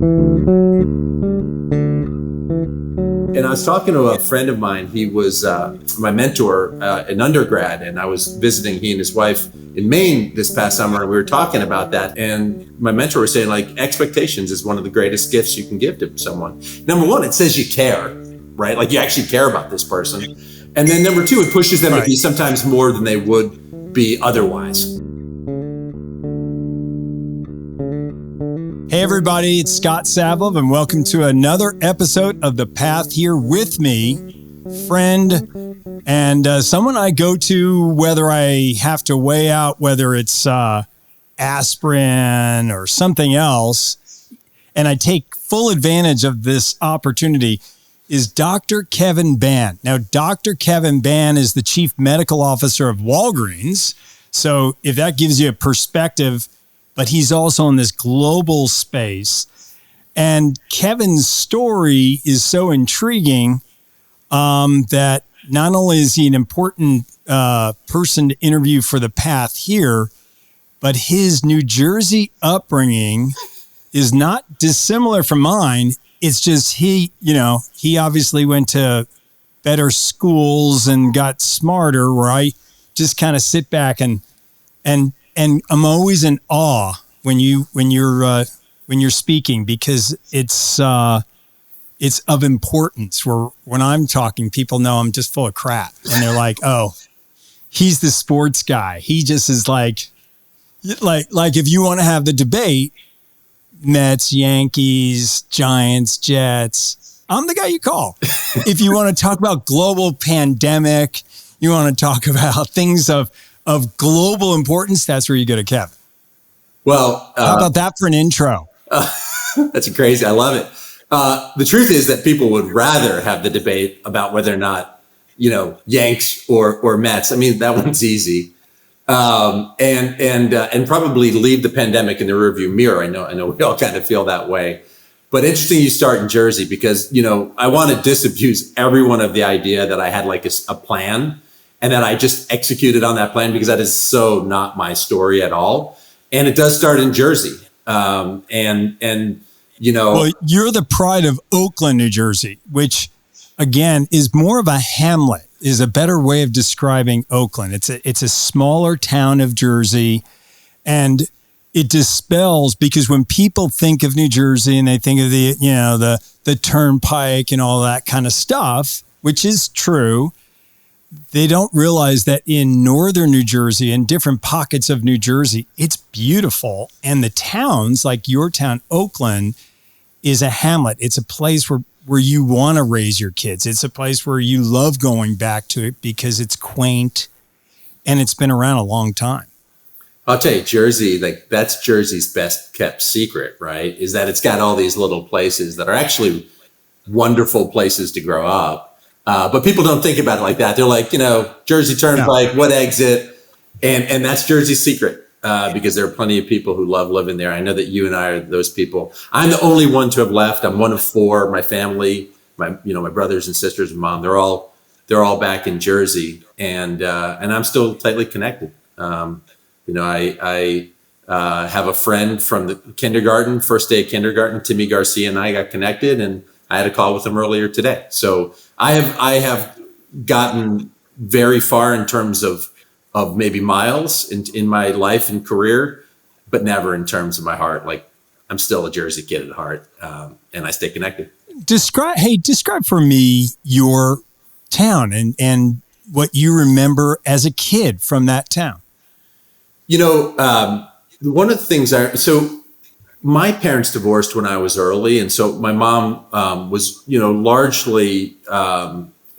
And I was talking to a friend of mine. He was my mentor in undergrad, and I was visiting he and his wife in Maine this past summer, and we were talking about that. And my mentor was saying, like, expectations is one of the greatest gifts you can give to someone. Number one, it says you care, right? Like, you actually care about this person. And then number two, it pushes them to be sometimes more than they would be otherwise. Hey everybody, it's Scott Savlov, and welcome to another episode of The Path. Here with me, friend, and someone I go to whether I have to weigh out whether it's aspirin or something else, and I take full advantage of this opportunity, is Dr. Kevin Ban. Now, Dr. Kevin Ban is the Chief Medical Officer of Walgreens, so if that gives you a perspective, but he's also in this global space. And Kevin's story is so intriguing that not only is he an important person to interview for The Path here, but his New Jersey upbringing is not dissimilar from mine. It's just he obviously went to better schools and got smarter, where I just kind of sit back and I'm always in awe when you're speaking, because it's of importance. Where when I'm talking, people know I'm just full of crap, and they're like, "Oh, he's the sports guy. He just is like if you want to have the debate, Mets, Yankees, Giants, Jets, I'm the guy you call. If you want to talk about global pandemic, you want to talk about things of global importance, that's where you go to Kevin. Well, how about that for an intro? That's crazy. I love it. The truth is that people would rather have the debate about whether or not, Yanks or Mets. I mean, that one's easy. And probably leave the pandemic in the rearview mirror. I know we all kind of feel that way. But interesting you start in Jersey, because, I want to disabuse everyone of the idea that I had like a plan and that I just executed on that plan, because that is so not my story at all. And it does start in Jersey. Well, you're the pride of Oakland, New Jersey, which again is more of a hamlet, is a better way of describing Oakland. It's a smaller town of Jersey, and it dispels, because when people think of New Jersey and they think of the turnpike and all that kind of stuff, which is true, they don't realize that in northern New Jersey and different pockets of New Jersey, it's beautiful. And the towns like your town, Oakland, is a hamlet. It's a place where you want to raise your kids. It's a place where you love going back to it because it's quaint and it's been around a long time. I'll tell you, Jersey, that's Jersey's best kept secret, right? Is that it's got all these little places that are actually wonderful places to grow up. But people don't think about it like that. They're like, Jersey Turnpike, what exit? And that's Jersey's secret, because there are plenty of people who love living there. I know that you and I are those people. I'm the only one to have left. I'm one of four. My family, my brothers and sisters and mom, they're all back in Jersey, and I'm still tightly connected. I have a friend from the kindergarten, first day of kindergarten, Timmy Garcia, and I got connected, and I had a call with him earlier today. So I have gotten very far in terms of maybe miles in my life and career, but never in terms of my heart. Like, I'm still a Jersey kid at heart, and I stay connected. Describe for me your town and what you remember as a kid from that town. One of the things my parents divorced when I was early. And so my mom was, largely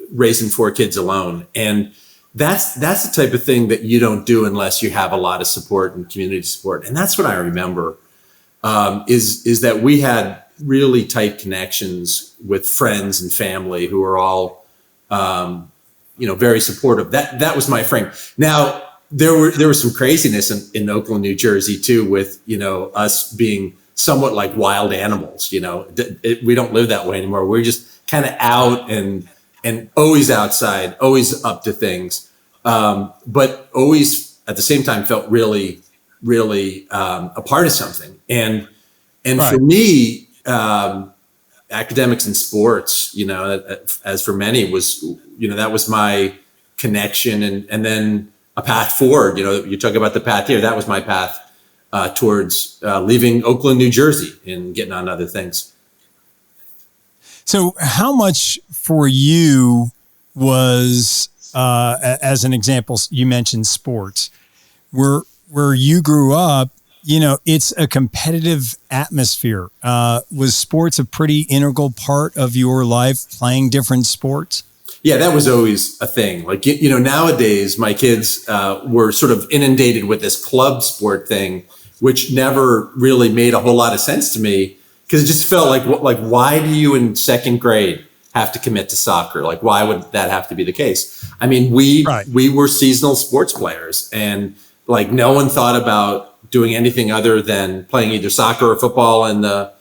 raising four kids alone. And that's the type of thing that you don't do unless you have a lot of support and community support. And that's what I remember, is that we had really tight connections with friends and family who were all, very supportive. That was my frame. Now, there was some craziness in Oakland, New Jersey too, with, us being somewhat like wild animals. We don't live that way anymore. We're just kind of out and always outside, always up to things. But always at the same time felt really, really, a part of something. And right. For me, academics and sports, as for many was, that was my connection, and then a path forward. You talk about the path here. That was my path towards leaving Oakland, New Jersey, and getting on other things. So how much for you was, as an example, you mentioned sports, where you grew up, it's a competitive atmosphere. Was sports a pretty integral part of your life, playing different sports? Yeah, that was always a thing. Like, nowadays my kids were sort of inundated with this club sport thing, which never really made a whole lot of sense to me, because it just felt like why do you in second grade have to commit to soccer? Like, why would that have to be the case? I mean, we were seasonal sports players, and like no one thought about doing anything other than playing either soccer or football in the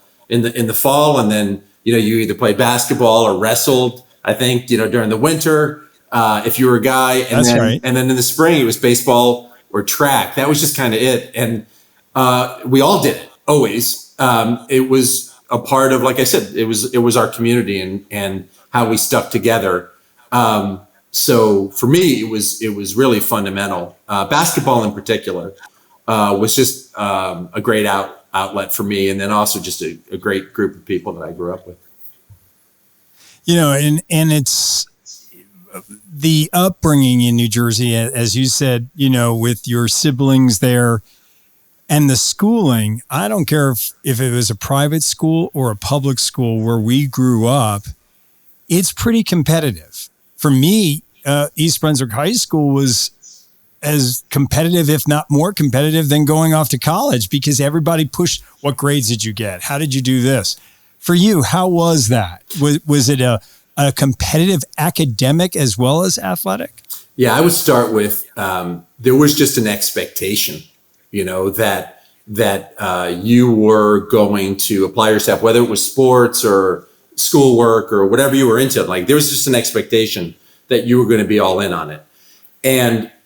fall, and then you either played basketball or wrestled. I think during the winter, if you were a guy, and then in the spring it was baseball or track. That was just kind of it, and we all did it always. It was a part of, like I said, it was our community and how we stuck together. So for me, it was really fundamental. Basketball in particular was just a great outlet for me, and then also just a great group of people that I grew up with. And it's the upbringing in New Jersey, as you said, with your siblings there. And the schooling, I don't care if it was a private school or a public school where we grew up, it's pretty competitive. For me, East Brunswick High School was as competitive, if not more competitive, than going off to college, because everybody pushed, what grades did you get? How did you do this? For you, how was that? Was it a competitive academic as well as athletic? Yeah, I would start with, there was just an expectation, that you were going to apply yourself, whether it was sports or schoolwork or whatever you were into. Like, there was just an expectation that you were going to be all in on it.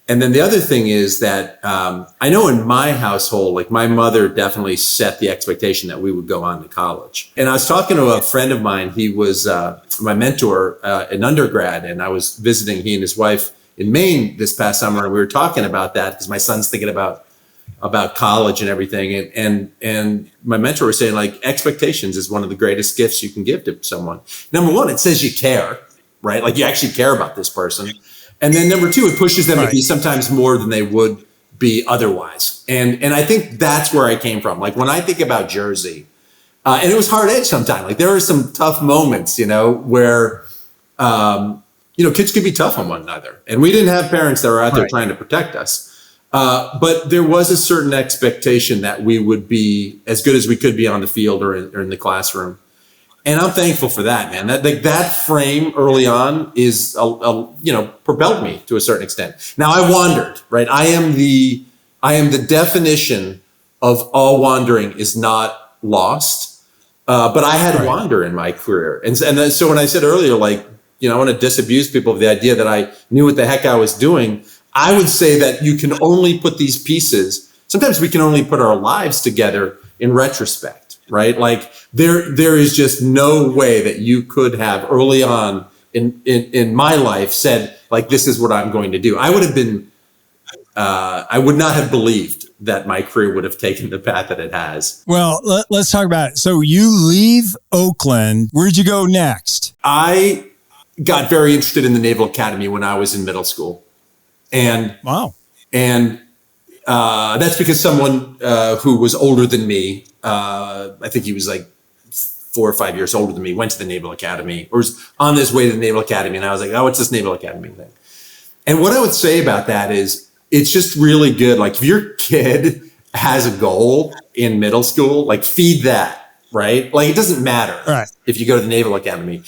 And then the other thing is that I know in my household, like my mother definitely set the expectation that we would go on to college. And I was talking to a friend of mine. He was my mentor in undergrad, and I was visiting he and his wife in Maine this past summer, and we were talking about that because my son's thinking about college and everything. And my mentor was saying, like, expectations is one of the greatest gifts you can give to someone. Number one, it says you care, right? Like, you actually care about this person. And then number two, it pushes them to be sometimes more than they would be otherwise. And I think that's where I came from. Like, when I think about Jersey, and it was hard edge sometimes. Like, there were some tough moments, where, kids could be tough on one another. And we didn't have parents that were out there trying to protect us. But there was a certain expectation that we would be as good as we could be on the field or in the classroom. And I'm thankful for that, man. That frame early on is, propelled me to a certain extent. Now, I wandered, right? I am the definition of all wandering is not lost. But I had wander in my career. And so when I said earlier, like, I want to disabuse people of the idea that I knew what the heck I was doing, I would say that you can only put these pieces. Sometimes we can only put our lives together in retrospect, right? Like, there is just no way that you could have early on in my life said, like, this is what I'm going to do. I would not have believed that my career would have taken the path that it has. Well, let's talk about it. So you leave Oakland. Where'd you go next? I got very interested in the Naval Academy when I was in middle school. And that's because someone who was older than me, I think he was like 4 or 5 years older than me, went to the Naval Academy, or was on his way to the Naval Academy. And I was like, oh, what's this Naval Academy thing? And what I would say about that is, it's just really good. Like, if your kid has a goal in middle school, like, feed that, right? Like, it doesn't matter if you go to the Naval Academy.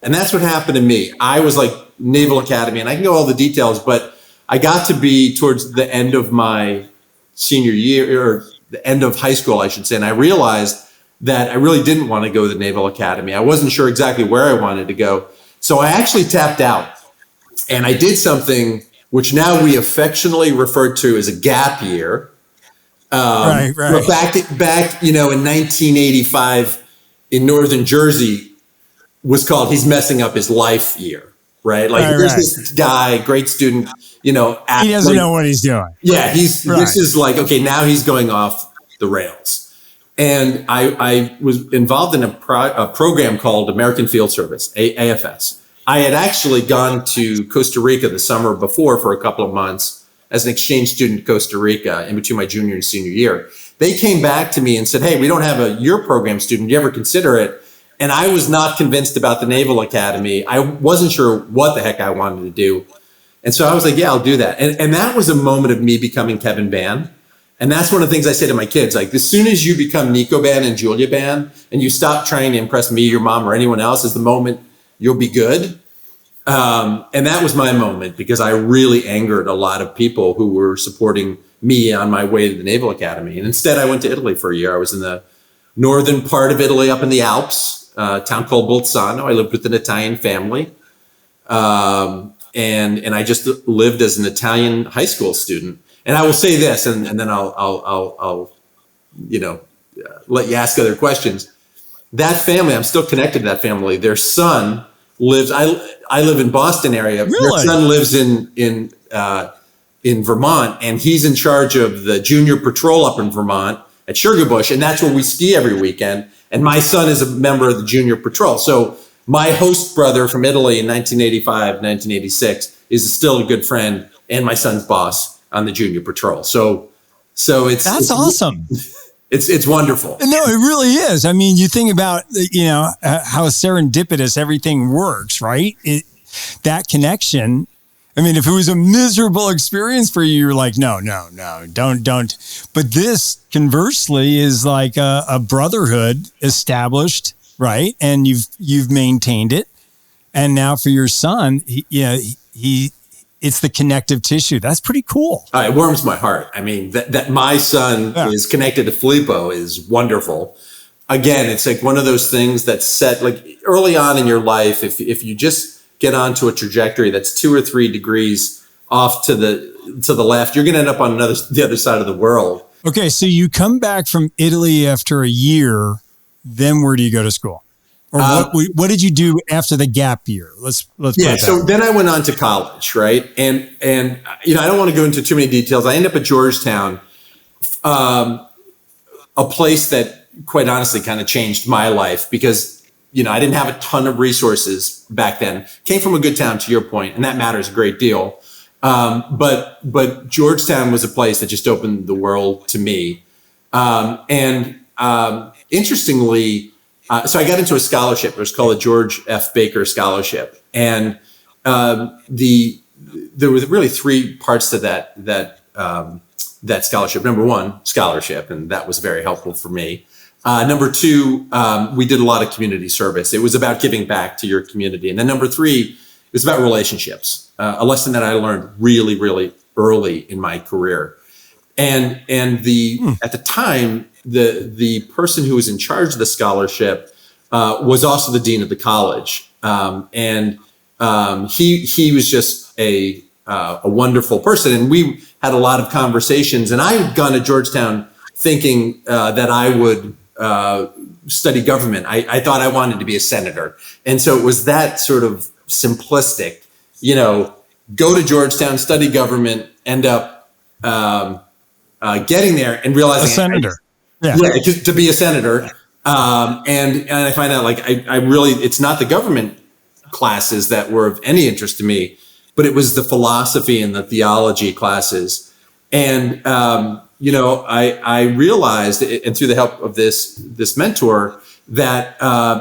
And that's what happened to me. I was like, Naval Academy, and I can go all the details, but I got to be towards the end of my senior year, or the end of high school, I should say. And I realized that I really didn't want to go to the Naval Academy. I wasn't sure exactly where I wanted to go. So I actually tapped out, and I did something which now we affectionately refer to as a gap year. Back, in 1985, in Northern Jersey was called "He's Messing Up His Life" year, right? Like here's this guy, great student, you know, he doesn't know what he's doing. Yeah, this is like, okay, now he's going off the rails. And I was involved in a program called American Field Service, AFS. I had actually gone to Costa Rica the summer before for a couple of months as an exchange student to Costa Rica in between my junior and senior year. They came back to me and said, hey, we don't have a your program student. Do you ever consider it? And I was not convinced about the Naval Academy. I wasn't sure what the heck I wanted to do. And so I was like, yeah, I'll do that. And that was a moment of me becoming Kevin Ban. And that's one of the things I say to my kids, like, as soon as you become Nico Ban and Julia Ban and you stop trying to impress me, your mom, or anyone else, is the moment you'll be good. And that was my moment, because I really angered a lot of people who were supporting me on my way to the Naval Academy. And instead, I went to Italy for a year. I was in the northern part of Italy, up in the Alps, a town called Bolzano. I lived with an Italian family. And I just lived as an Italian high school student. And I will say this, and then I'll let you ask other questions. That family, I'm still connected to that family. Their son lives. I live in Boston area. Really? Their son lives in Vermont, and he's in charge of the junior patrol up in Vermont at Sugarbush, and that's where we ski every weekend. And my son is a member of the junior patrol. So my host brother from Italy in 1985, 1986 is still a good friend and my son's boss on the junior patrol. So it's awesome. It's wonderful. No, it really is. I mean, you think about, how serendipitous everything works, right? That connection. I mean, if it was a miserable experience for you, you're like, no, don't. But this, conversely, is like a brotherhood established, right? And you've maintained it. And now for your son, it's the connective tissue. That's pretty cool. It warms my heart. I mean, that my son is connected to Filippo is wonderful. Again, it's like one of those things that's set, like, early on in your life, if you just get onto a trajectory that's 2 or 3 degrees off to the left, you're going to end up on the other side of the world. Okay, so you come back from Italy after a year, then where do you go to school? Or what did you do after the gap year? Let's put it that so way. then I went on to college, right? And I don't want to go into too many details. I ended up at Georgetown, a place that, quite honestly, kind of changed my life, because I didn't have a ton of resources back then. Came from a good town, to your point, and that matters a great deal. But Georgetown was a place that just opened the world to me. Interestingly, so I got into a scholarship. It was called a George F. Baker Scholarship, and there were really 3 parts to that scholarship. Number 1, scholarship, and that was very helpful for me. Number 2, we did a lot of community service. It was about giving back to your community, and then number 3, it was about relationships. A lesson that I learned really, really early in my career, and at the time, the person who was in charge of the scholarship was also the dean of the college, and he was just a wonderful person, and we had a lot of conversations. And I had gone to Georgetown thinking that I would study government. I thought I wanted to be a senator, and so it was that sort of simplistic, go to Georgetown, study government, end up getting there and realizing a senator. To be a senator. And I find out, like, I really, it's not the government classes that were of any interest to me, but it was the philosophy and the theology classes. And, I realized, and through the help of this mentor, that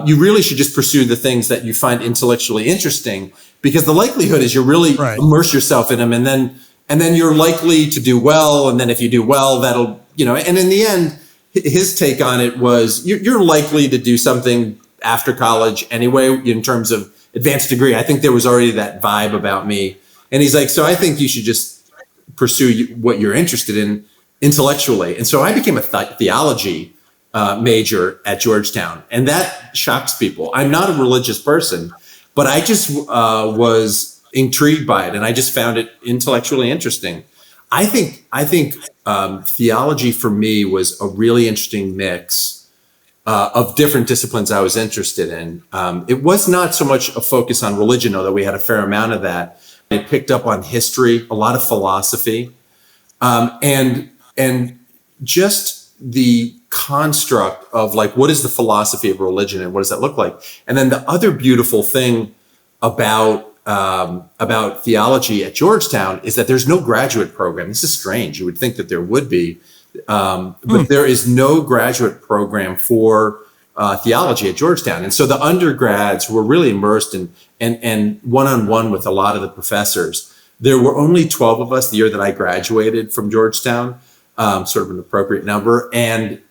you really should just pursue the things that you find intellectually interesting, because the likelihood is you really immerse yourself in them, and then you're likely to do well. And then if you do well, that'll, and in the end, his take on it was you're likely to do something after college anyway, in terms of advanced degree. I think there was already that vibe about me. And he's like, so I think you should just pursue what you're interested in intellectually. And so I became a theology major at Georgetown. And that shocks people. I'm not a religious person, but I just was intrigued by it. And I just found it intellectually interesting. I think theology for me was a really interesting mix of different disciplines I was interested in. It was not so much a focus on religion, although we had a fair amount of that. I picked up on history, a lot of philosophy, and just the construct of like, what is the philosophy of religion and what does that look like? And then the other beautiful thing about theology at Georgetown is that there's no graduate program. This is strange. You would think that there would be, but there is no graduate program for theology at Georgetown. And so the undergrads were really immersed and one-on-one with a lot of the professors. There were only 12 of us the year that I graduated from Georgetown, sort of an appropriate number. And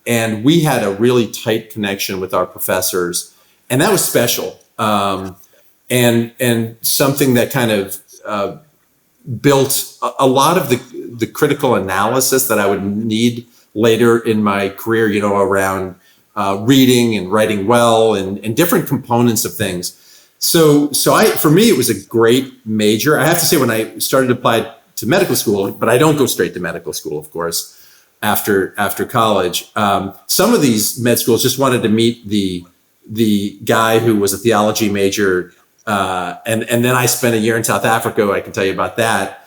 we had a really tight connection with our professors, and that was special. And something that kind of built a lot of the critical analysis that I would need later in my career, around reading and writing well and different components of things. So for me, it was a great major. I have to say, when I started to apply to medical school, but I don't go straight to medical school, of course, after college. Some of these med schools just wanted to meet the guy who was a theology major. And then I spent a year in South Africa. I can tell you about that.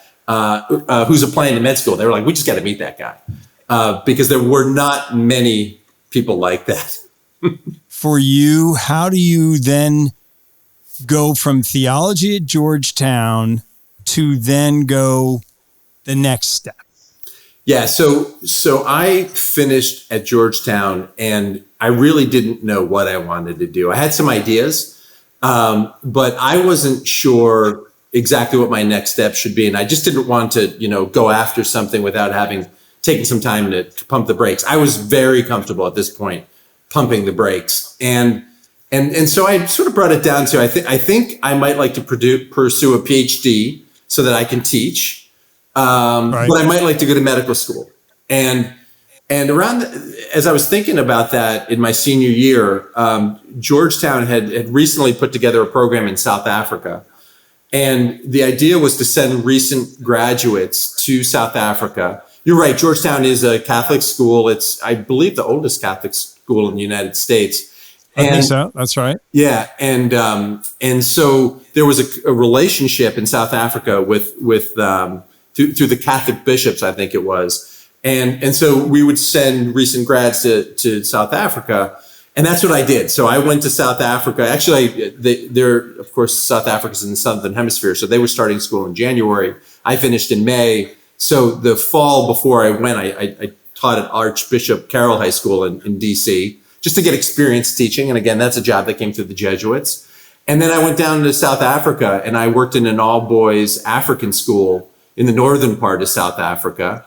Who's applying to med school? They were like, we just got to meet that guy, because there were not many people like that. For you, how do you then go from theology at Georgetown to then go the next step? Yeah, so I finished at Georgetown, and I really didn't know what I wanted to do. I had some ideas, but I wasn't sure exactly what my next step should be, and I just didn't want to, go after something without having taken some time to pump the brakes. I was very comfortable at this point pumping the brakes, and so I sort of brought it down to I think I might like to pursue a PhD so that I can teach, right. But I might like to go to medical school. And around as I was thinking about that in my senior year, Georgetown had recently put together a program in South Africa, and the idea was to send recent graduates to South Africa. You're right, Georgetown is a Catholic school. It's, I believe, the oldest Catholic school in the United States. I think so. That's right. Yeah, and so there was a relationship in South Africa with through the Catholic bishops, I think it was, and so we would send recent grads to South Africa, and that's what I did. So I went to South Africa. Actually, they're of course South Africa's in the Southern Hemisphere, so they were starting school in January. I finished in May. So the fall before I went, I taught at Archbishop Carroll High School in DC, just to get experience teaching. And again, that's a job that came through the Jesuits. And then I went down to South Africa, and I worked in an all-boys African school in the northern part of South Africa,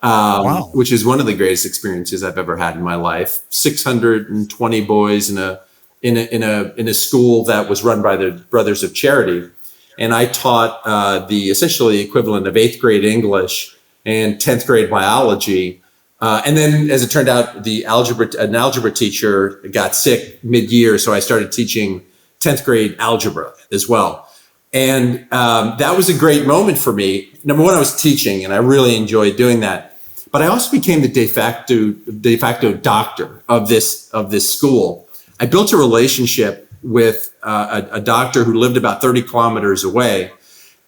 wow. Which is one of the greatest experiences I've ever had in my life. 620 boys in a school that was run by the Brothers of Charity. And I taught the essentially equivalent of 8th grade English and 10th grade biology. And then, as it turned out, an algebra teacher got sick mid-year, so I started teaching 10th grade algebra as well. And that was a great moment for me. Number one, I was teaching, and I really enjoyed doing that. But I also became the de facto doctor of this school. I built a relationship with a doctor who lived about 30 kilometers away.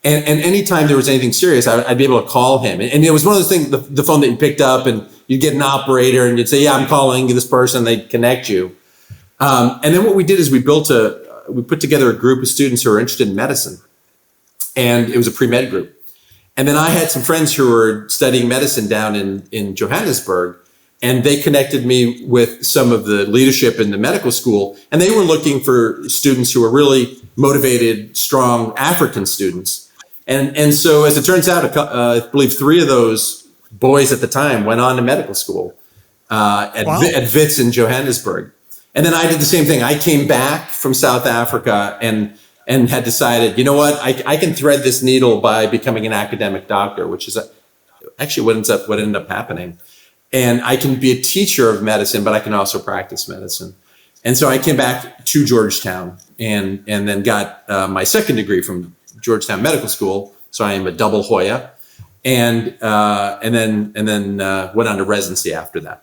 And anytime there was anything serious, I'd be able to call him. And it was one of those things, the phone that you picked up, and you'd get an operator and you'd say, yeah, I'm calling this person. They'd connect you. And then what we did is we put together a group of students who were interested in medicine. And it was a pre-med group. And then I had some friends who were studying medicine down in Johannesburg. And they connected me with some of the leadership in the medical school. And they were looking for students who were really motivated, strong African students. And so, as it turns out, I believe 3 of those boys at the time went on to medical school at Wits in Johannesburg. And then I did the same thing. I came back from South Africa and had decided, you know what, I can thread this needle by becoming an academic doctor, which is actually what ended up happening. And I can be a teacher of medicine, but I can also practice medicine. And so I came back to Georgetown and then got my second degree from Georgetown Medical School. So I am a double Hoya, and then went on to residency after that.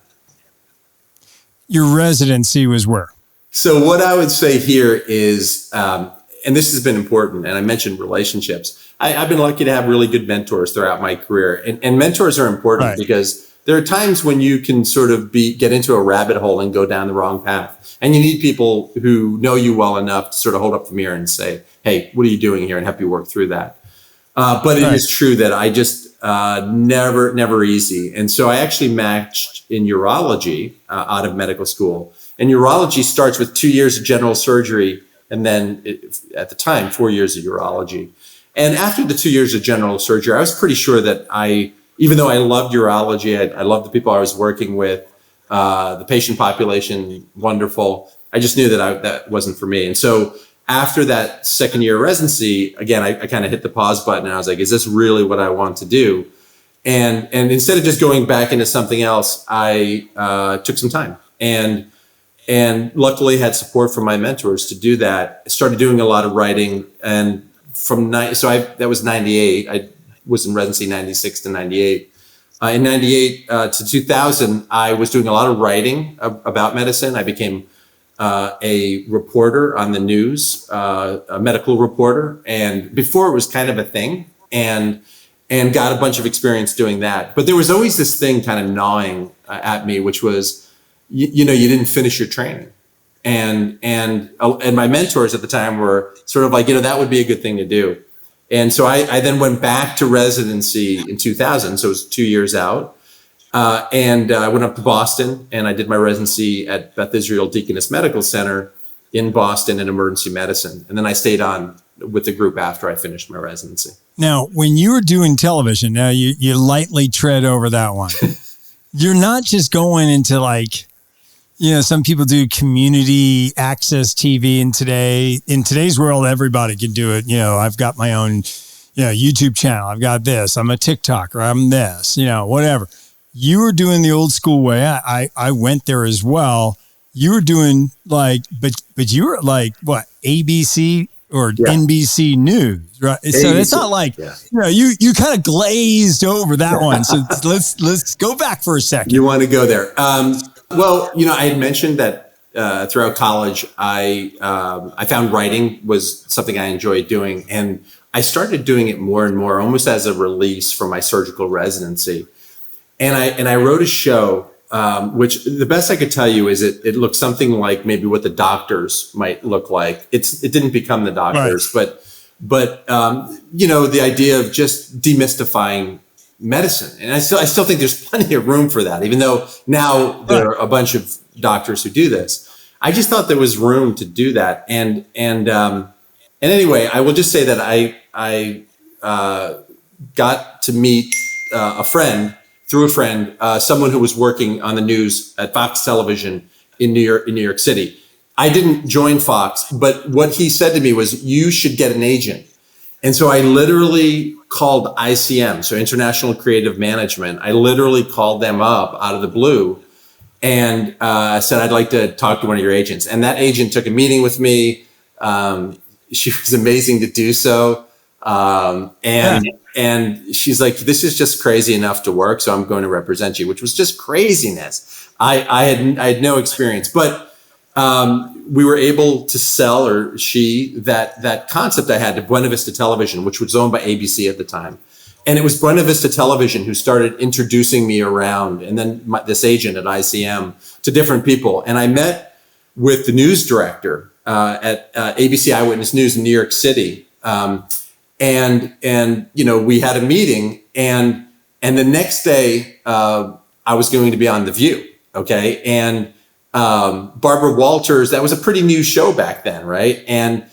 your residency was where? So what I would say here is, and this has been important, and I mentioned relationships. I've been lucky to have really good mentors throughout my career, and mentors are important Right. because there are times when you can sort of get into a rabbit hole and go down the wrong path, and you need people who know you well enough to sort of hold up the mirror and say, "Hey, what are you doing here?" and help you work through that. But it is true that I just never easy, and so I actually matched in urology out of medical school, and urology starts with 2 years of general surgery, and then at the time 4 years of urology. And after the 2 years of general surgery, I was pretty sure that even though I loved urology, I loved the people I was working with, the patient population, wonderful. I just knew that that wasn't for me. And so after that second year of residency, again, I kind of hit the pause button and I was like, is this really what I want to do? And instead of just going back into something else, I took some time and luckily had support from my mentors to do that. I started doing a lot of writing, and that was 98. I was in residency 96 to 98. In 98 to 2000, I was doing a lot of writing about medicine. I became a reporter on the news, a medical reporter. And before it was kind of a thing, and got a bunch of experience doing that. But there was always this thing kind of gnawing at me, which was, you didn't finish your training. And my mentors at the time were sort of like, that would be a good thing to do. And so I then went back to residency in 2000. So it was 2 years out. And I went up to Boston and I did my residency at Beth Israel Deaconess Medical Center in Boston in emergency medicine. And then I stayed on with the group after I finished my residency. Now, when you were doing television, now you lightly tread over that one. You're not just going into some people do community access TV in today's world, everybody can do it. I've got my own, YouTube channel. I've got this, I'm a TikToker, I'm this, whatever. You were doing the old school way. I went there as well. You were doing but you were like what, ABC or NBC News, right? ABC. So it's not like, you kind of glazed over that one. So let's go back for a second. You want to go there. Well, I had mentioned that throughout college, I found writing was something I enjoyed doing. And I started doing it more and more, almost as a release from my surgical residency. And I wrote a show, which the best I could tell you is it looked something like maybe what the doctors might look like. It didn't become the doctors, right. but the idea of just demystifying medicine. And I still think there's plenty of room for that, even though now there are a bunch of doctors who do this. I just thought there was room to do that. And anyway, I will just say that I got to meet through a friend, someone who was working on the news at Fox Television in New York City. I didn't join Fox, but what he said to me was, you should get an agent. And so I literally called ICM, so International Creative Management. I literally called them up out of the blue and said, I'd like to talk to one of your agents. And that agent took a meeting with me. She was amazing to do so. And she's like, this is just crazy enough to work, so I'm going to represent you, which was just craziness. I had no experience, but we were able to sell, or that concept I had to Buena Vista Television, which was owned by ABC at the time. And it was Buena Vista Television who started introducing me around, and then this agent at ICM, to different people. And I met with the news director at ABC Eyewitness News in New York City. And we had a meeting, and the next day I was going to be on The View. Okay. And Barbara Walters, that was a pretty new show back then. Right. And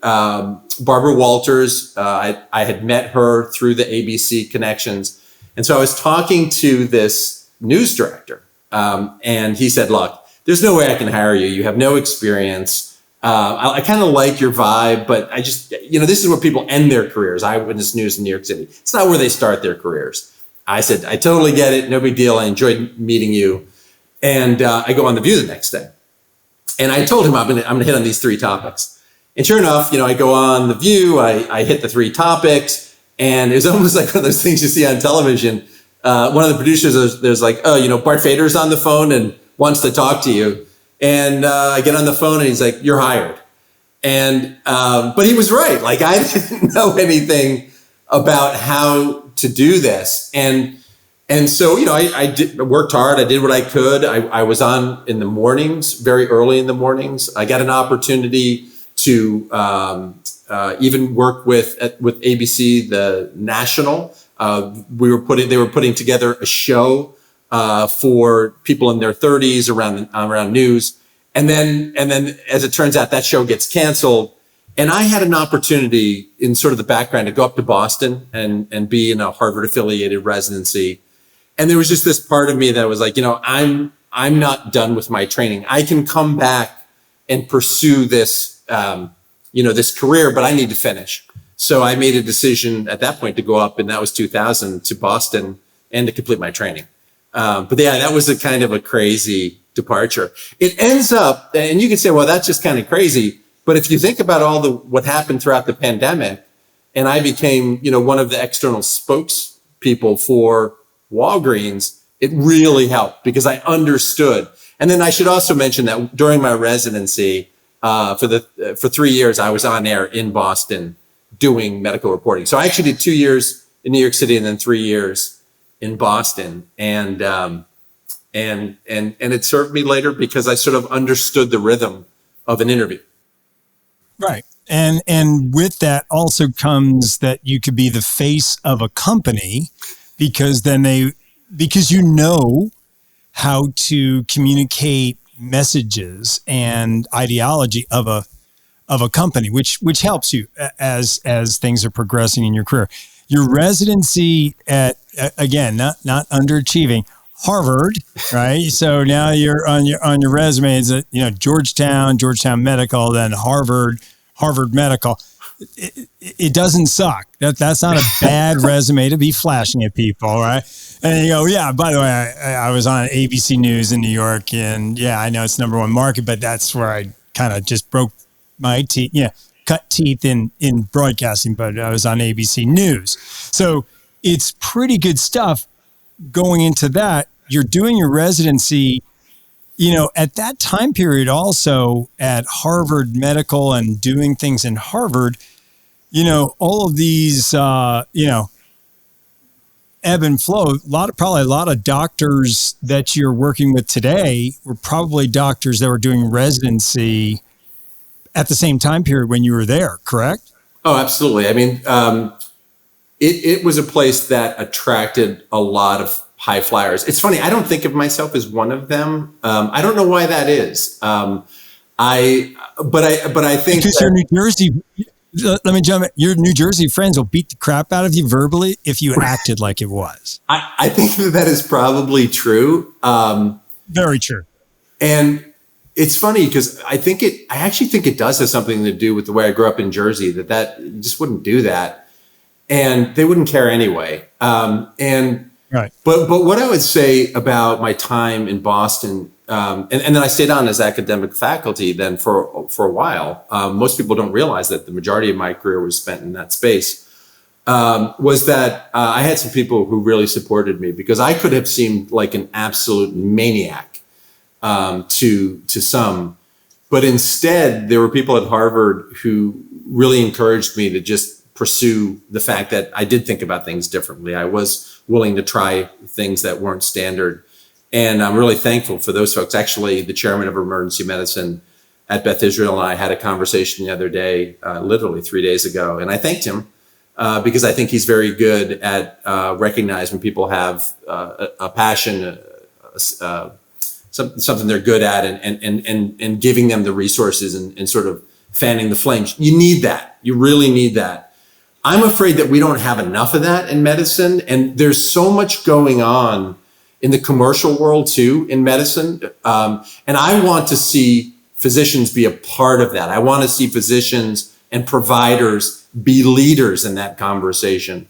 Barbara Walters, I had met her through the ABC connections. And so I was talking to this news director, and he said, look, there's no way I can hire you. You have no experience. I kind of like your vibe, but I just, this is where people end their careers. Eyewitness News in New York City. It's not where they start their careers. I said, I totally get it. No big deal. I enjoyed meeting you. And I go on The View the next day. And I told him I'm going to hit on these 3 topics. And sure enough, I go on The View. I hit the 3 topics. And it was almost like one of those things you see on television. One of the producers, there's like, Bart Fader's on the phone and wants to talk to you. And I get on the phone and he's like, "You're hired." And, but he was right. Like, I didn't know anything about how to do this. And so, I worked hard. I did what I could. I was on in the mornings, very early in the mornings. I got an opportunity to even work with ABC, the national. They were putting together a show for people in their 30s around news. And then, as it turns out, that show gets canceled. And I had an opportunity in sort of the background to go up to Boston and be in a Harvard affiliated residency. And there was just this part of me that was like, I'm not done with my training. I can come back and pursue this, this career, but I need to finish. So I made a decision at that point to go up, and that was 2000, to Boston and to complete my training. But yeah, that was a kind of a crazy departure. It ends up, and you can say, well, that's just kind of crazy. But if you think about what happened throughout the pandemic, and I became, one of the external spokespeople for Walgreens, it really helped because I understood. And then I should also mention that during my residency, for 3 years, I was on air in Boston doing medical reporting. So I actually did 2 years in New York City and then 3 years in Boston. And it served me later because I sort of understood the rhythm of an interview. Right. And with that also comes that you could be the face of a company because you know how to communicate messages and ideology of a company, which helps you as things are progressing in your career. Your residency at, again, not underachieving, Harvard, right? So now you're on your resume is Georgetown Medical, then Harvard Medical. It doesn't suck. That's not a bad resume to be flashing at people, right? And you go, yeah, by the way, I was on ABC News in New York, and yeah, I know it's number one market, but that's where I kind of just broke my teeth, cut teeth in broadcasting, but I was on ABC News. So it's pretty good stuff going into that. You're doing your residency, at that time period also at Harvard Medical and doing things in Harvard, all of these, ebb and flow. Probably a lot of doctors that you're working with today were probably doctors that were doing residency at the same time period when you were there, correct? Oh, absolutely. I mean, it was a place that attracted a lot of high flyers. It's funny. I don't think of myself as one of them. I don't know why that is. But I think because you're New Jersey. Let me jump in. Your New Jersey friends will beat the crap out of you verbally if you acted like it was. I think that is probably true. Very true. And it's funny because I actually think it does have something to do with the way I grew up in Jersey, that you just wouldn't do that. And they wouldn't care anyway. Right. But what I would say about my time in Boston, and then I stayed on as academic faculty then for a while. Most people don't realize that the majority of my career was spent in that space. Was that I had some people who really supported me because I could have seemed like an absolute maniac to some, but instead there were people at Harvard who really encouraged me to just pursue the fact that I did think about things differently. I was willing to try things that weren't standard. And I'm really thankful for those folks. Actually, the chairman of emergency medicine at Beth Israel and I had a conversation the other day, literally 3 days ago. And I thanked him because I think he's very good at recognizing when people have a passion, something they're good at, and giving them the resources and sort of fanning the flames. You need that. You really need that. I'm afraid that we don't have enough of that in medicine. And there's so much going on in the commercial world too, in medicine. And I want to see physicians be a part of that. I want to see physicians and providers be leaders in that conversation.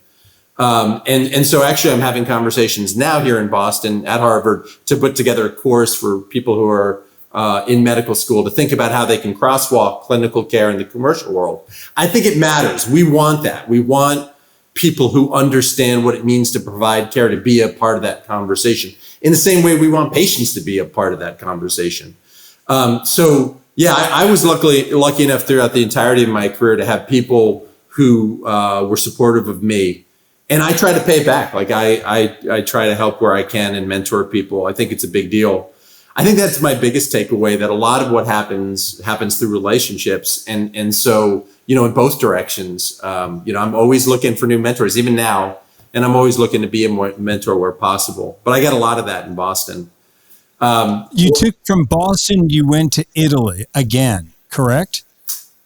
And so actually I'm having conversations now here in Boston at Harvard to put together a course for people who are in medical school to think about how they can crosswalk clinical care in the commercial world. I think it matters. We want that. We want people who understand what it means to provide care to be a part of that conversation. In the same way we want patients to be a part of that conversation. So yeah, I was lucky enough throughout the entirety of my career to have people who were supportive of me. And I try to pay it back. Like I try to help where I can and mentor people. I think it's a big deal. I think that's my biggest takeaway, that a lot of what happens through relationships. And so, in both directions, I'm always looking for new mentors, even now. And I'm always looking to be a mentor where possible. But I got a lot of that in Boston. You took from Boston, you went to Italy again, correct?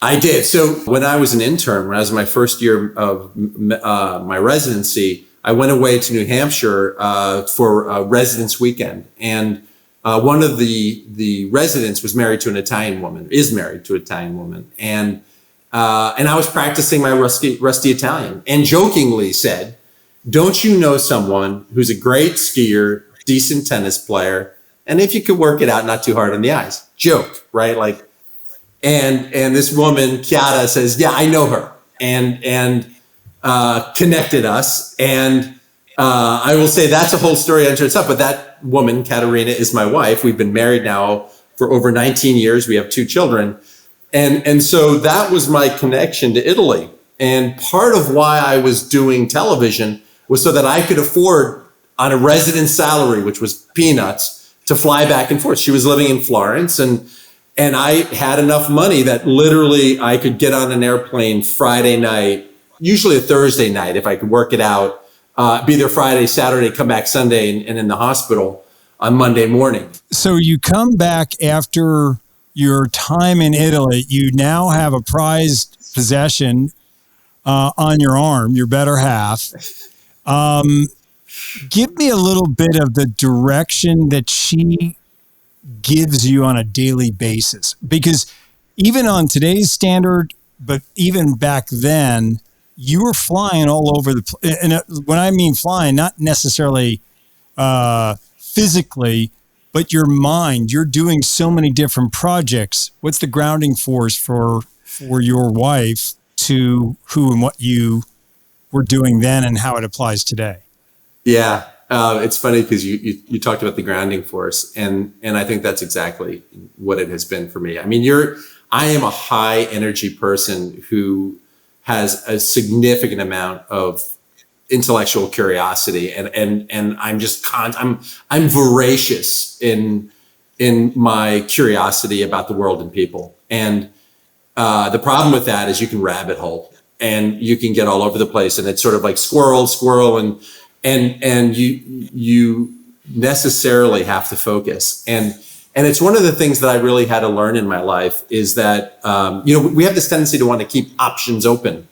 I did. So when I was an intern, when I was in my first year of my residency, I went away to New Hampshire for a residence weekend. And one of the residents was married to an Italian woman, is married to an Italian woman. And I was practicing my rusty Italian and jokingly said, "Don't you know someone who's a great skier, decent tennis player, and if you could work it out, not too hard on the eyes?" Joke, right? Like, and this woman, Chiara, says, "Yeah, I know her," and connected us. And I will say that's a whole story unto itself. But that woman, Katerina, is my wife. We've been married now for over 19 years. We have 2 children. And so that was my connection to Italy. And part of why I was doing television was so that I could afford, on a resident salary, which was peanuts, to fly back and forth. She was living in Florence, and I had enough money that literally I could get on an airplane Friday night, usually a Thursday night if I could work it out, be there Friday, Saturday, come back Sunday, and in the hospital on Monday morning. So you come back after your time in Italy. You now have a prized possession on your arm, your better half. Give me a little bit of the direction that she gives you on a daily basis, because even on today's standard, but even back then, you were flying all over the place. And when I mean flying, not necessarily physically, but your mind. You're doing so many different projects. What's the grounding force for your wife to who and what you were doing then and how it applies today? Yeah, it's funny because you talked about the grounding force, and I think that's exactly what it has been for me. I mean, I am a high energy person who has a significant amount of intellectual curiosity, and I'm just I'm voracious in my curiosity about the world and people. And the problem with that is you can rabbit hole and you can get all over the place, and it's sort of like squirrel, and you necessarily have to focus. And it's one of the things that I really had to learn in my life is that, we have this tendency to want to keep options open.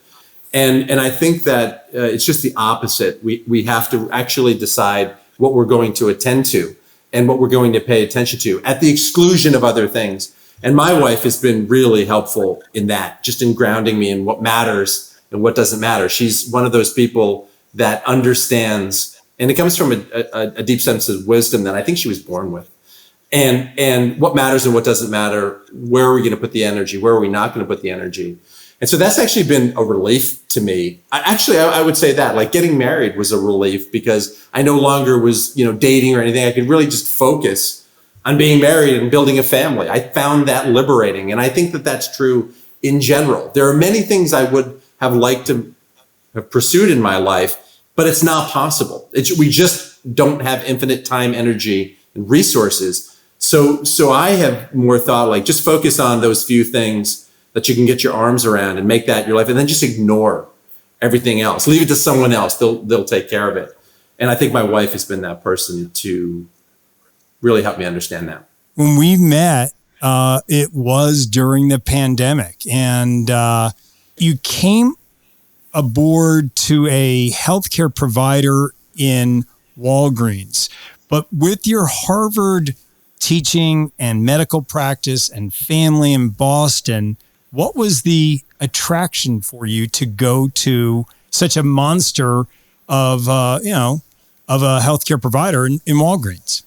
And I think that it's just the opposite. We have to actually decide what we're going to attend to and what we're going to pay attention to at the exclusion of other things. And my wife has been really helpful in that, just in grounding me in what matters and what doesn't matter. She's one of those people that understands, and it comes from a deep sense of wisdom that I think she was born with. And what matters and what doesn't matter, where are we going to put the energy, where are we not going to put the energy? And so that's actually been a relief to me. I would say that, like, getting married was a relief because I no longer was, dating or anything. I could really just focus on being married and building a family. I found that liberating. And I think that that's true in general. There are many things I would have liked to have pursued in my life, but it's not possible. We just don't have infinite time, energy, and resources. So I have more thought, like, just focus on those few things that you can get your arms around and make that your life, and then just ignore everything else. Leave it to someone else. They'll take care of it. And I think my wife has been that person to really help me understand that. When we met, it was during the pandemic, and you came aboard to a healthcare provider in Walgreens. But with your Harvard teaching and medical practice and family in Boston, what was the attraction for you to go to such a monster of a healthcare provider in Walgreens?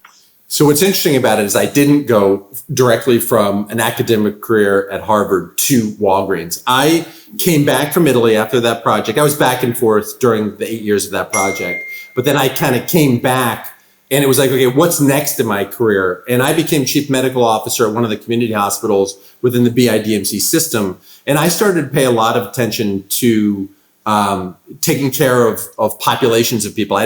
So what's interesting about it is I didn't go directly from an academic career at Harvard to Walgreens. I came back from Italy after that project. I was back and forth during the 8 years of that project, but then I kind of came back and it was like, okay, what's next in my career? And I became chief medical officer at one of the community hospitals within the BIDMC system. And I started to pay a lot of attention to taking care of populations of people.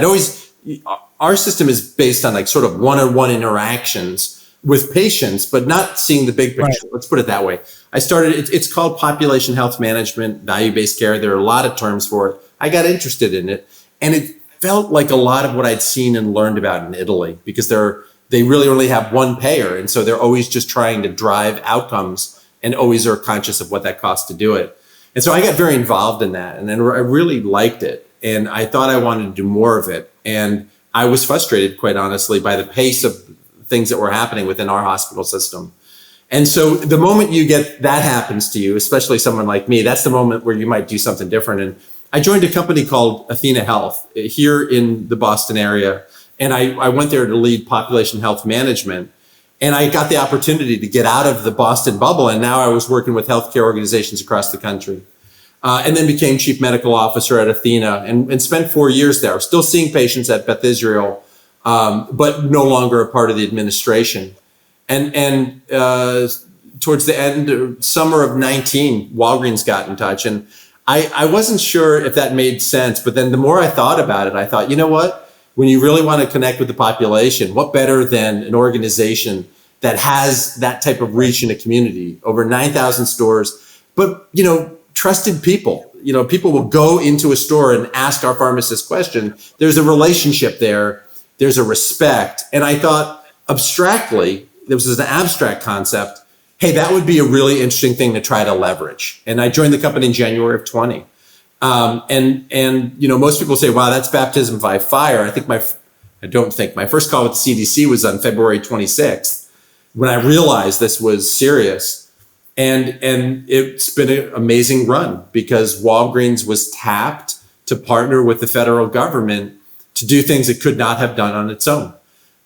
Our system is based on like sort of one-on-one interactions with patients, but not seeing the big picture. Right. Let's put it that way. It's called population health management, value-based care. There are a lot of terms for it. I got interested in it, and it felt like a lot of what I'd seen and learned about in Italy, because they really only have one payer. And so they're always just trying to drive outcomes and always are conscious of what that costs to do it. And so I got very involved in that, and then I really liked it. And I thought I wanted to do more of it. And I was frustrated, quite honestly, by the pace of things that were happening within our hospital system. And so the moment that happens to you, especially someone like me, that's the moment where you might do something different. And I joined a company called Athena Health here in the Boston area. And I went there to lead population health management. And I got the opportunity to get out of the Boston bubble. And now I was working with healthcare organizations across the country. And then became chief medical officer at Athena and spent 4 years there, still seeing patients at Beth Israel, but no longer a part of the administration. And towards the end, summer of 19, Walgreens got in touch. And I wasn't sure if that made sense. But then the more I thought about it, I thought, you know what? When you really want to connect with the population, what better than an organization that has that type of reach in a community, over 9,000 stores, but, trusted people. People will go into a store and ask our pharmacist question. There's a relationship there. There's a respect. And I thought abstractly, this is an abstract concept. Hey, that would be a really interesting thing to try to leverage. And I joined the company in January of 20. Most people say, wow, that's baptism by fire. I don't think my first call with the CDC was on February 26th when I realized this was serious. And it's been an amazing run because Walgreens was tapped to partner with the federal government to do things it could not have done on its own.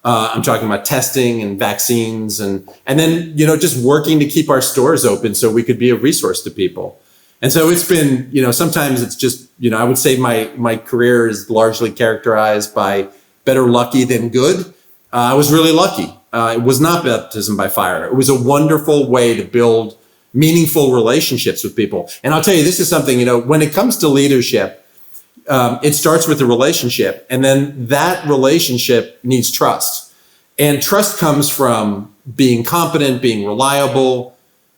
I'm talking about testing and vaccines and then, just working to keep our stores open so we could be a resource to people. And so it's been, sometimes it's just, I would say my career is largely characterized by better lucky than good. I was really lucky. It was not baptism by fire. It was a wonderful way to build meaningful relationships with people. And I'll tell you, this is something, when it comes to leadership, it starts with the relationship, and then that relationship needs trust. And trust comes from being competent, being reliable,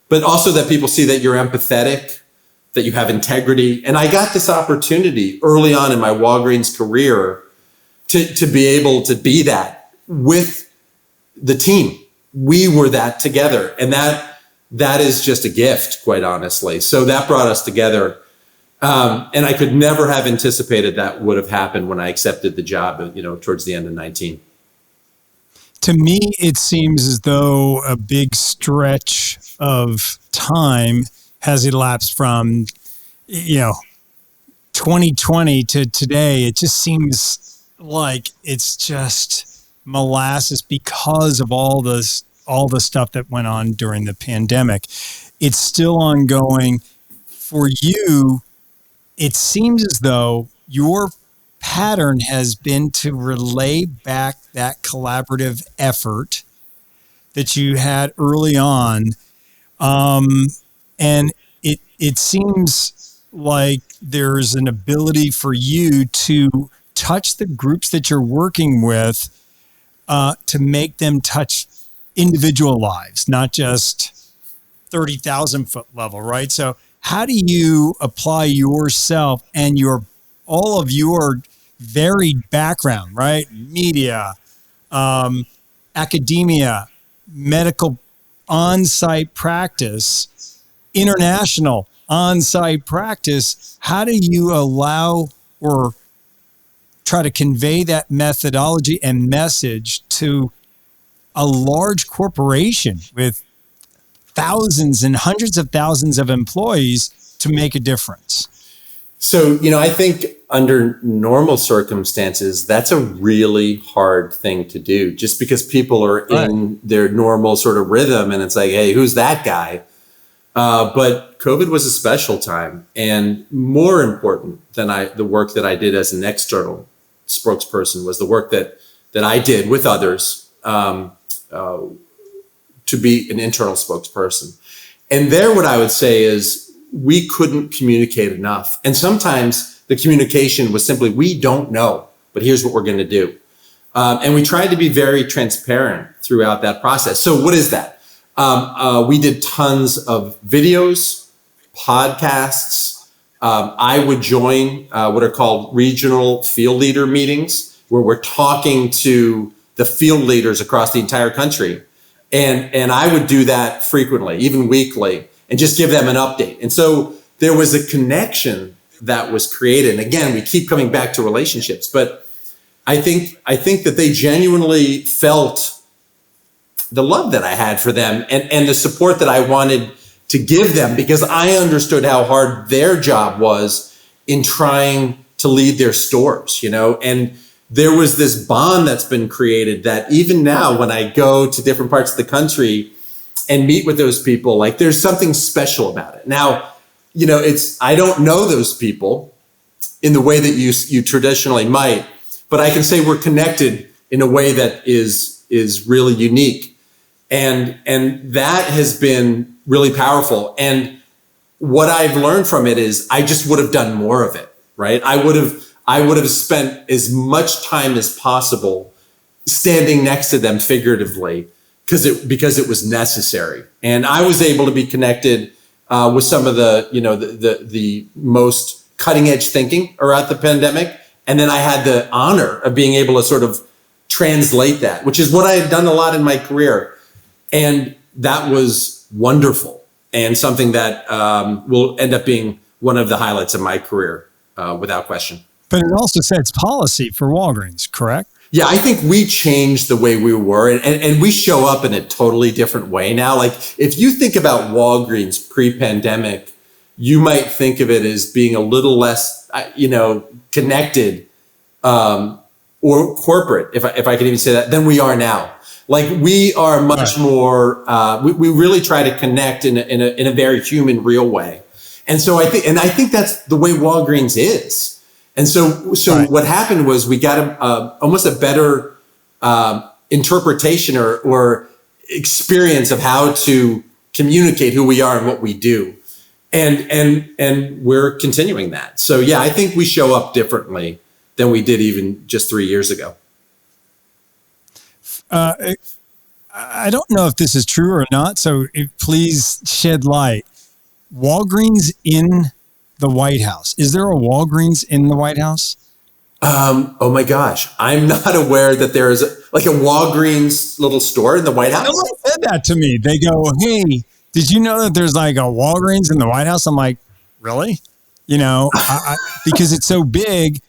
but also that people see that you're empathetic, that you have integrity. And I got this opportunity early on in my Walgreens career to be able to be that with the team. We were that together. And that is just a gift, quite honestly. So that brought us together. And I could never have anticipated that would have happened when I accepted the job, towards the end of 19. To me, it seems as though a big stretch of time has elapsed from, 2020 to today. It just seems like it's just molasses because of all the stuff that went on during the pandemic. It's still ongoing. For you, it seems as though your pattern has been to relay back that collaborative effort that you had early on. And it seems like there's an ability for you to touch the groups that you're working with to make them touch individual lives, not just 30,000 foot level, right? So how do you apply yourself and all of your varied background, right? Media, academia, medical on-site practice, international on-site practice. How do you allow or try to convey that methodology and message to a large corporation with thousands and hundreds of thousands of employees to make a difference? So, I think under normal circumstances, that's a really hard thing to do, just because people are in their normal sort of rhythm, and it's like, hey, who's that guy? But COVID was a special time, and more important than the work that I did as an external spokesperson was the work that I did with others to be an internal spokesperson. And there, what I would say is we couldn't communicate enough. And sometimes the communication was simply, we don't know, but here's what we're going to do. And we tried to be very transparent throughout that process. So what is that? We did tons of videos, podcasts. I would join what are called regional field leader meetings, where we're talking to the field leaders across the entire country. And I would do that frequently, even weekly, and just give them an update. And so there was a connection that was created. And again, we keep coming back to relationships, but I think that they genuinely felt the love that I had for them and the support that I wanted to give them, because I understood how hard their job was in trying to lead their stores, and there was this bond that's been created that even now, when I go to different parts of the country and meet with those people, like there's something special about it. Now, I don't know those people in the way that you traditionally might, but I can say we're connected in a way that is really unique. And that has been really powerful. And what I've learned from it is I just would have done more of it, right? I would have spent as much time as possible standing next to them figuratively because it was necessary. And I was able to be connected with some of the most cutting edge thinking around the pandemic. And then I had the honor of being able to sort of translate that, which is what I had done a lot in my career. And that was wonderful, and something that will end up being one of the highlights of my career, without question. But it also sets policy for Walgreens, correct? Yeah, I think we changed the way we were, and we show up in a totally different way now. Like if you think about Walgreens pre-pandemic, you might think of it as being a little less, connected or corporate, if I could even say that, than we are now. Like we are much more. We really try to connect in a very human, right. real way, and so I think that's the way Walgreens is. And so what happened was we got almost a better interpretation or experience of how to communicate who we are and what we do, and we're continuing that. So yeah, I think we show up differently than we did even just 3 years ago. I don't know if this is true or not, so please shed light. Walgreens in the White House. Is there a Walgreens in the White House? Oh my gosh. I'm not aware that there is a Walgreens little store in the White House. Someone said that to me. They go, hey, did you know that there's like a Walgreens in the White House? I'm like, really? Because it's so big.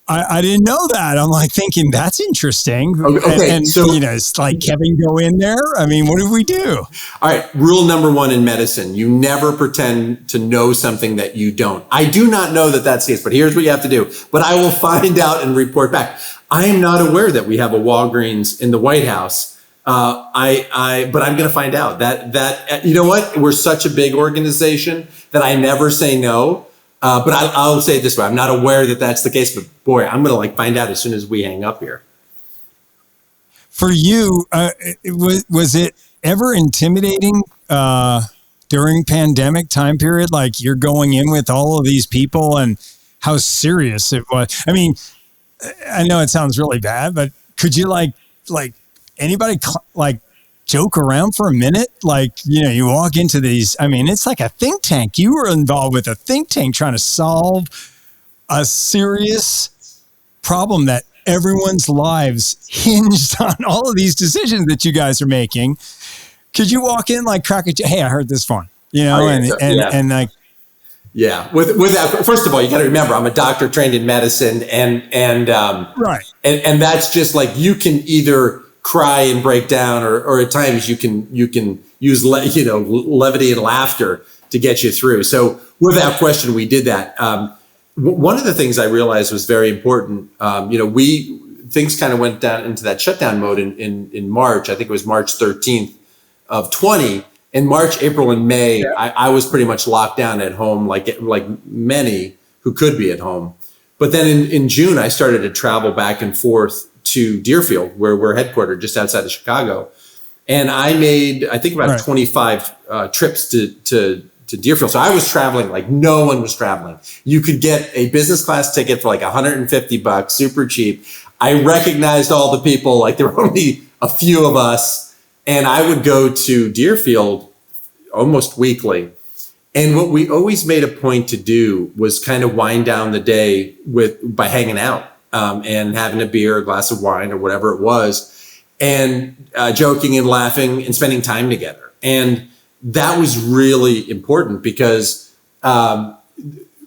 I didn't know that. I'm like thinking that's interesting. Okay. And so, it's like Kevin go in there. I mean, what did we do? All right. Rule number 1 in medicine, you never pretend to know something that you don't. I do not know that that's the case, but here's what you have to do. But I will find out and report back. I am not aware that we have a Walgreens in the White House. But I'm going to find out that, you know what? We're such a big organization that I never say no. But I'll say it this way. I'm not aware that that's the case, but boy, I'm going to find out as soon as we hang up here. For you, was it ever intimidating during pandemic time period? Like you're going in with all of these people and how serious it was. I mean, I know it sounds really bad, but could you like anybody joke around for a minute? You walk into these, I mean, it's like a think tank. You were involved with a think tank trying to solve a serious problem that everyone's lives hinged on all of these decisions that you guys are making. Could you walk in crack a hey, I heard this one, Yeah. With that, first of all, you got to remember, I'm a doctor trained in medicine and right. And that's just you can either cry and break down, or at times you can use levity and laughter to get you through. So without question, we did that. one of the things I realized was very important. Things kind of went down into that shutdown mode in March. I think it was March 13th of 20. In March, April, and May, I was pretty much locked down at home, like many who could be at home. But then in June, I started to travel back and forth to Deerfield, where we're headquartered just outside of Chicago. And I made, I think, about 25 trips to Deerfield. So I was traveling like no one was traveling. You could get a business class ticket for like $150, super cheap. I recognized all the people, like there were only a few of us. And I would go to Deerfield almost weekly. And what we always made a point to do was kind of wind down the day by hanging out and having a beer, a glass of wine, or whatever it was, and joking and laughing and spending time together. And that was really important because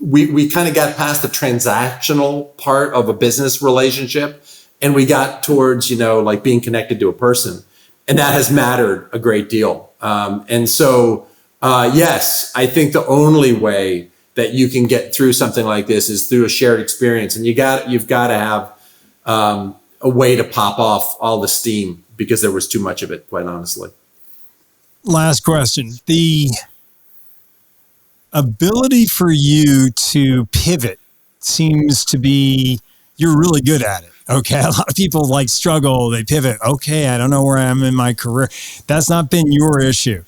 we kind of got past the transactional part of a business relationship, and we got towards, like being connected to a person. And that has mattered a great deal. Yes, I think the only way that you can get through something like this is through a shared experience. And you've got to have a way to pop off all the steam, because there was too much of it, quite honestly. Last question. The ability for you to pivot seems to be, you're really good at it. Okay. A lot of people struggle. They pivot. Okay. I don't know where I am in my career. That's not been your issue.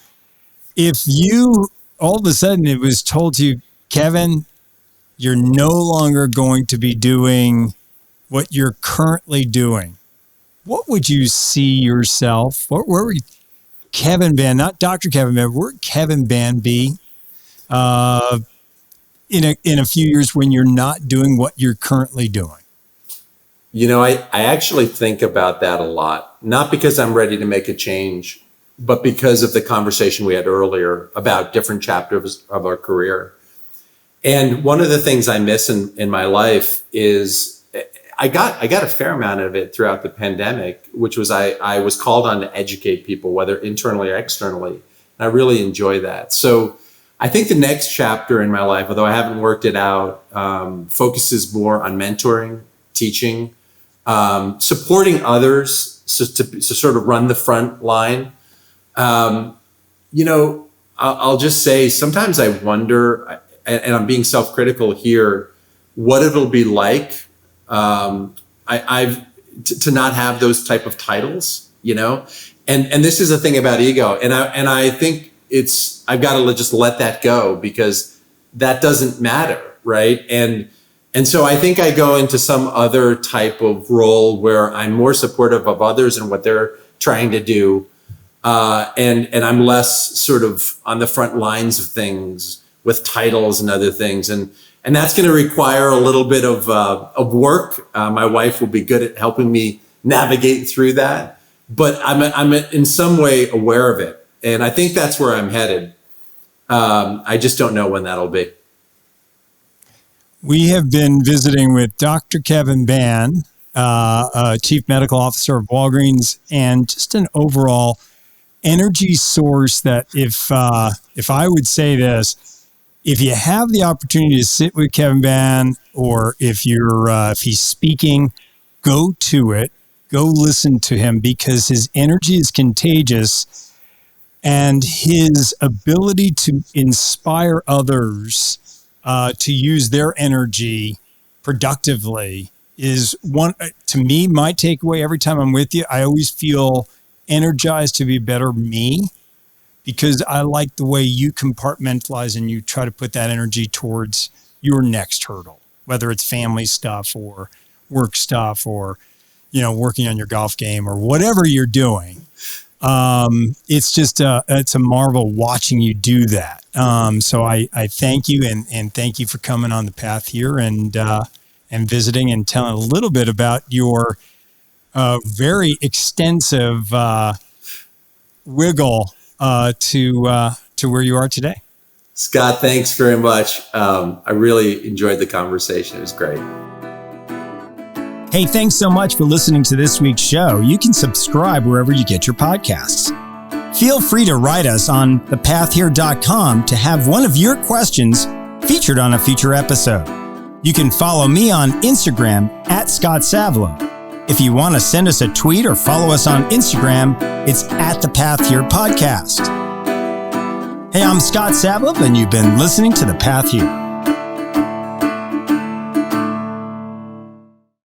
If you, all of a sudden it was told to you, Kevin, you're no longer going to be doing what you're currently doing, what would you see yourself? Where would Kevin Ban, not Dr. Kevin Ban, where would Kevin Ban be in a few years when you're not doing what you're currently doing? I actually think about that a lot, not because I'm ready to make a change, but because of the conversation we had earlier about different chapters of our career. And one of the things I miss in my life is I got a fair amount of it throughout the pandemic, which was I was called on to educate people, whether internally or externally. And I really enjoy that. So I think the next chapter in my life, although I haven't worked it out, focuses more on mentoring, teaching, supporting others to sort of run the front line. I'll just say sometimes I wonder, and I'm being self-critical here, what it'll be like to not have those type of titles, and this is the thing about ego, and I think I've got to just let that go, because that doesn't matter, right? And so I think I go into some other type of role where I'm more supportive of others and what they're trying to do. And I'm less sort of on the front lines of things with titles and other things. And that's going to require a little bit of work. My wife will be good at helping me navigate through that, but I'm in some way aware of it. And I think that's where I'm headed. I just don't know when that'll be. We have been visiting with Dr. Kevin Ban, Chief Medical Officer of Walgreens, and just an overall energy source that if I would say this, if you have the opportunity to sit with Kevin Ban, or if he's speaking, go to it, go listen to him, because his energy is contagious, and his ability to inspire others to use their energy productively is one, to me, my takeaway every time I'm with you. I always feel energized to be a better me, because I like the way you compartmentalize and you try to put that energy towards your next hurdle, whether it's family stuff or work stuff or, working on your golf game or whatever you're doing. It's just it's a marvel watching you do that. So I thank you and thank you for coming on the path here and visiting and telling a little bit about your very extensive wiggle to where you are today. Scott, thanks very much. I really enjoyed the conversation. It was great. Hey, thanks so much for listening to this week's show. You can subscribe wherever you get your podcasts. Feel free to write us on thepathhere.com to have one of your questions featured on a future episode. You can follow me on Instagram at Scott Savlo. If you want to send us a tweet or follow us on Instagram, it's at The Path Here Podcast. Hey, I'm Scott Savlo, and you've been listening to The Path Here.